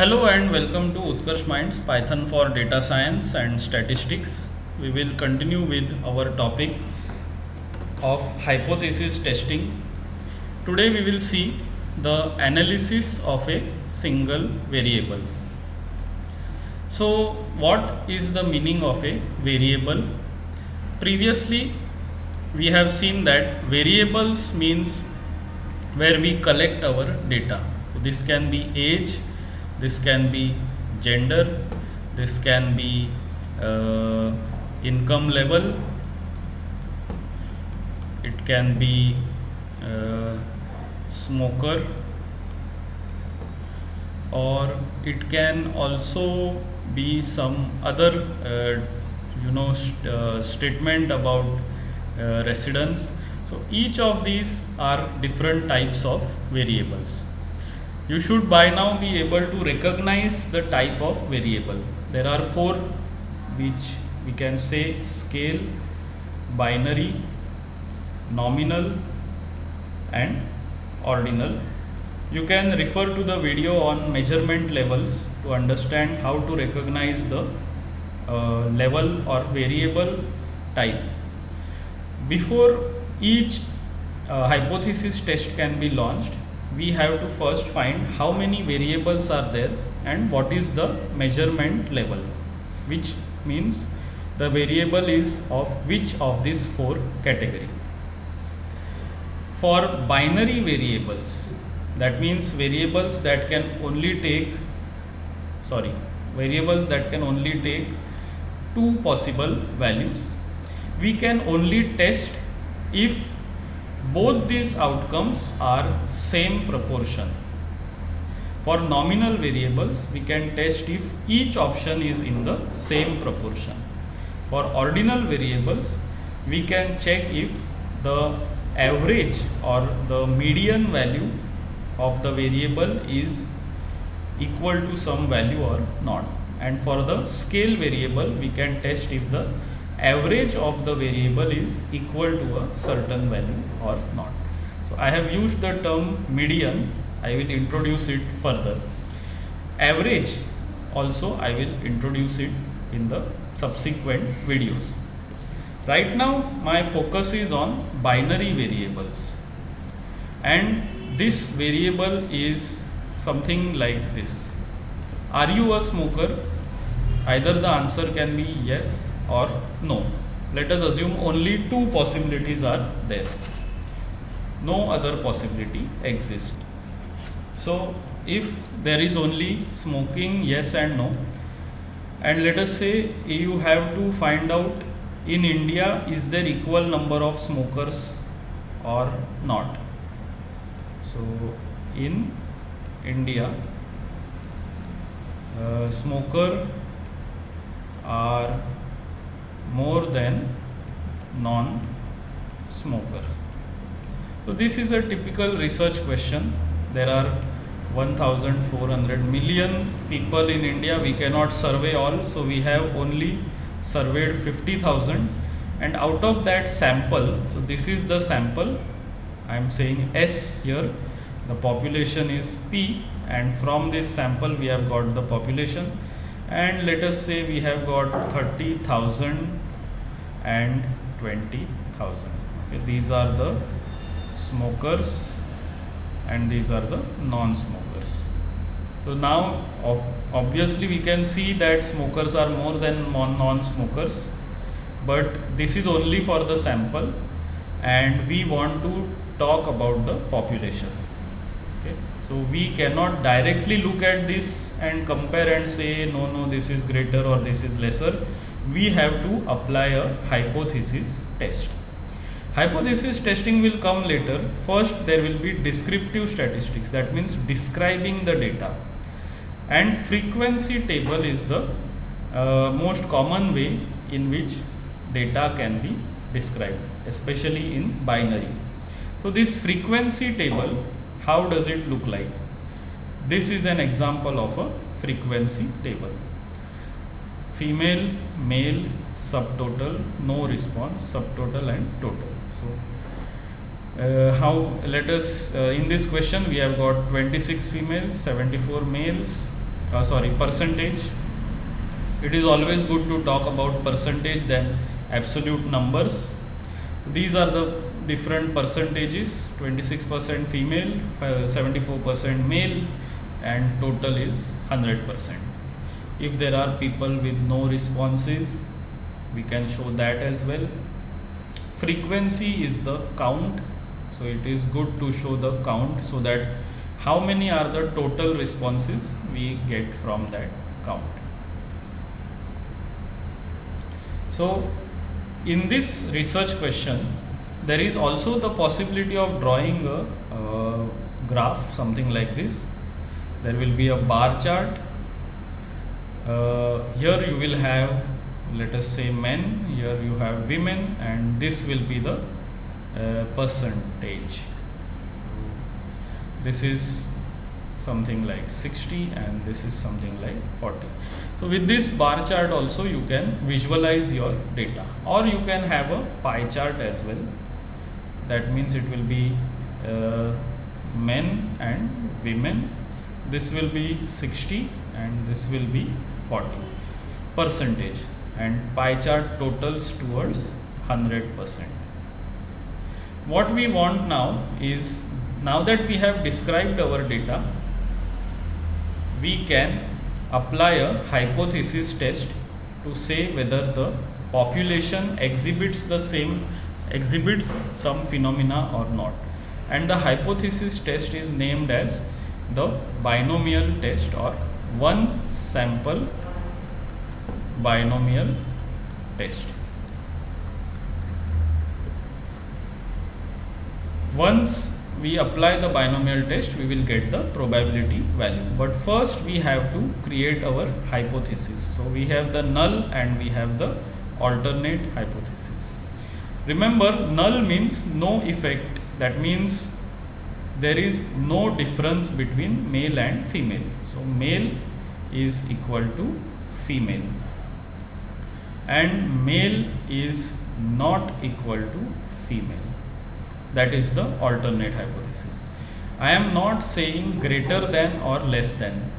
Hello and welcome to Utkarsh Minds Python for Data Science and Statistics. We will continue with our topic of hypothesis testing. Today we will see the analysis of a single variable. So what is the meaning of a variable? Previously we have seen that variables means where we collect our data. So this can be age, this can be gender, this can be income level, it can be smoker, or it can also be some other statement about residence. So each of these are different types of variables. You should by now be able to recognize the type of variable. There are four, which we can say: scale, binary, nominal and ordinal. You can refer to the video on measurement levels to understand how to recognize the level or variable type. Before each hypothesis test can be launched, we have to first find how many variables are there and what is the measurement level, which means the variable is of which of these four category. For binary variables, that means variables that can only take two possible values, we can only test if both these outcomes are same proportion. For nominal variables, we can test if each option is in the same proportion. For ordinal variables, we can check if the average or the median value of the variable is equal to some value or not. And for the scale variable, we can test if the average of the variable is equal to a certain value or not. So I have used the term median. I will introduce it further. Average also I will introduce it in the subsequent videos. Right now my focus is on binary variables, and this variable is something like this: are you a smoker? Either the answer can be yes or no. Let us assume only two possibilities are there. No other possibility exists. So if there is only smoking, yes and no, and let us say you have to find out in India, is there equal number of smokers or not? So in India, smoker are more than non-smoker. So this is a typical research question. There are 1400 million people in India. We cannot survey all, so we have only surveyed 50,000, and out of that sample, so this is the sample, I am saying S here, the population is P, and from this sample we have got the population, and let us say we have got 30,000 and 20,000. Okay, these are the smokers and these are the non-smokers. So now obviously we can see that smokers are more than non-smokers, but this is only for the sample and we want to talk about the population. Okay, so we cannot directly look at this and compare and say no, this is greater or this is lesser. We have to apply a hypothesis test. Hypothesis testing will come later. First there will be descriptive statistics, that means describing the data, and frequency table is the most common way in which data can be described, especially in binary. So this frequency table, how does it look like? This is an example of a frequency table. Female, male, subtotal, no response, subtotal and total. So let us in this question we have got 26 females, 74 males, percentage. It is always good to talk about percentage than absolute numbers. These are the different percentages: 26% female, 74% male, and total is 100%. If there are people with no responses, we can show that as well. Frequency is the count, so it is good to show the count so that how many are the total responses we get from that count. So in this research question, there is also the possibility of drawing a graph, something like this. There will be a bar chart. Here you will have, let us say, men, here you have women, and this will be the percentage. So this is something like 60 and this is something like 40. So with this bar chart also you can visualize your data, or you can have a pie chart as well. That means it will be men and women. This will be 60 and this will be 40 percentage, and pie chart totals towards 100%. What we want now is, now that we have described our data, we can apply a hypothesis test to say whether the population exhibits some phenomena or not. And the hypothesis test is named as the binomial test, or one sample binomial test. Once we apply the binomial test, we will get the probability value. But first we have to create our hypothesis. So we have the null and we have the alternate hypothesis. Remember, null means no effect. That means there is no difference between male and female. So male is equal to female and male is not equal to female. That is the alternate hypothesis. I am not saying greater than or less than,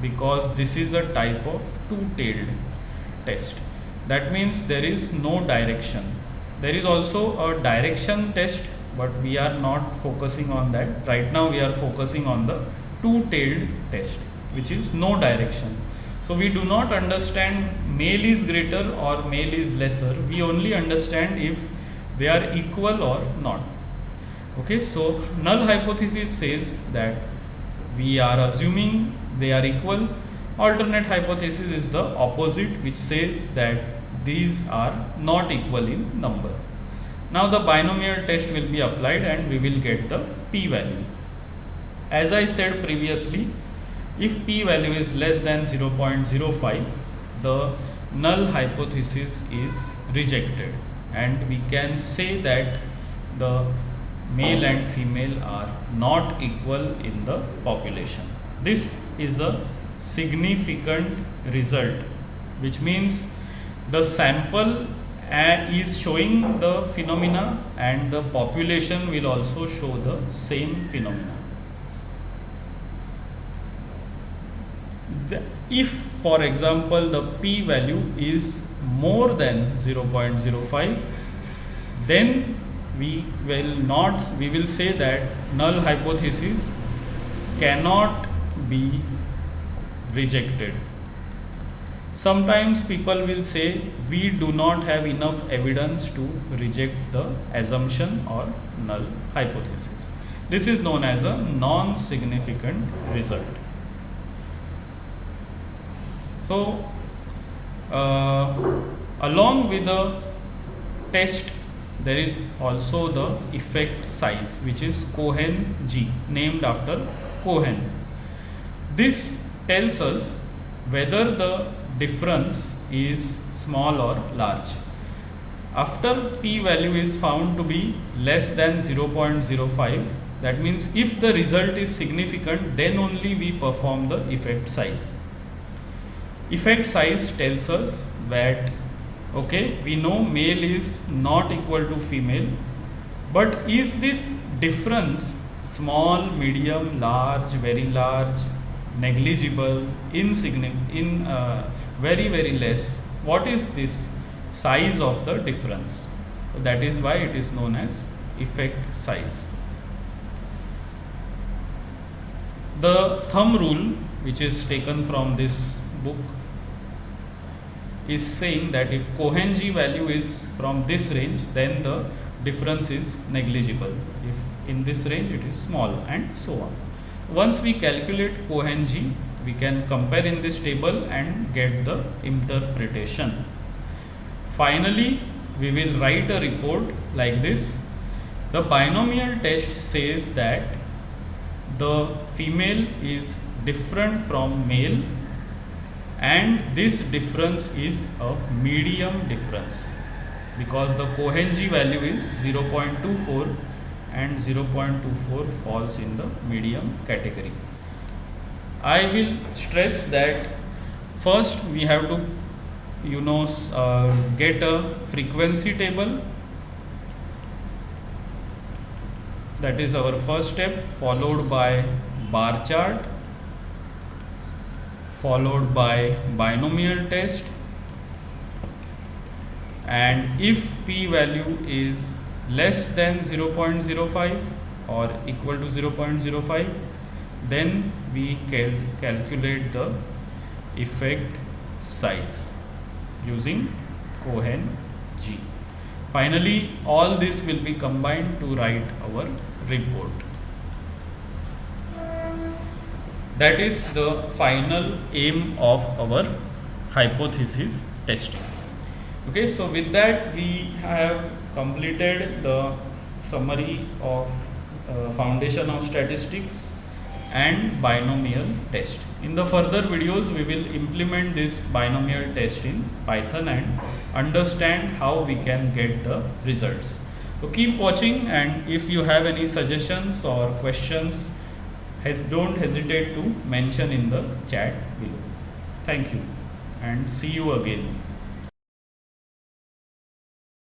because this is a type of two-tailed test. That means there is no direction. There is also a direction test, but we are not focusing on that. Right now we are focusing on the two-tailed test, which is no direction. So we do not understand male is greater or male is lesser. We only understand if they are equal or not. Okay, so null hypothesis says that we are assuming they are equal. Alternate hypothesis is the opposite, which says that these are not equal in number. Now the binomial test will be applied and we will get the p-value. As I said previously, if p-value is less than 0.05, the null hypothesis is rejected, and we can say that the male and female are not equal in the population. This is a significant result, which means the sample is showing the phenomena and the population will also show the same phenomena. If, for example, the p-value is more than 0.05, then we will say that null hypothesis cannot be rejected. Sometimes people will say we do not have enough evidence to reject the assumption or null hypothesis. This is known as a non-significant result. So along with the test, there is also the effect size, which is Cohen G, named after Cohen. This tells us whether the difference is small or large. After p-value is found to be less than 0.05, that means if the result is significant, then only we perform the effect size. Effect size tells us that, okay, we know male is not equal to female, but is this difference small, medium, large, very large? negligible, insignificant, very very less. What is this size of the difference? That is why it is known as effect size. The thumb rule, which is taken from this book, is saying that if Cohen G value is from this range, then the difference is negligible. If in this range, it is small, and so on. Once we calculate Cohen G, we can compare in this table and get the interpretation. Finally, we will write a report like this. The binomial test says that the female is different from male, and this difference is a medium difference because the Cohen G value is 0.24 and 0.24 falls in the medium category. I will stress that first we have to get a frequency table. That is our first step, followed by bar chart, followed by binomial test, and if p value is less than 0.05 or equal to 0.05, then we can calculate the effect size using Cohen G. Finally, all this will be combined to write our report. That is the final aim of our hypothesis testing. Okay, so with that we have completed the summary of foundation of statistics and binomial test. In the further videos, we will implement this binomial test in Python and understand how we can get the results. So keep watching, and if you have any suggestions or questions, don't hesitate to mention in the chat below. Thank you and see you again.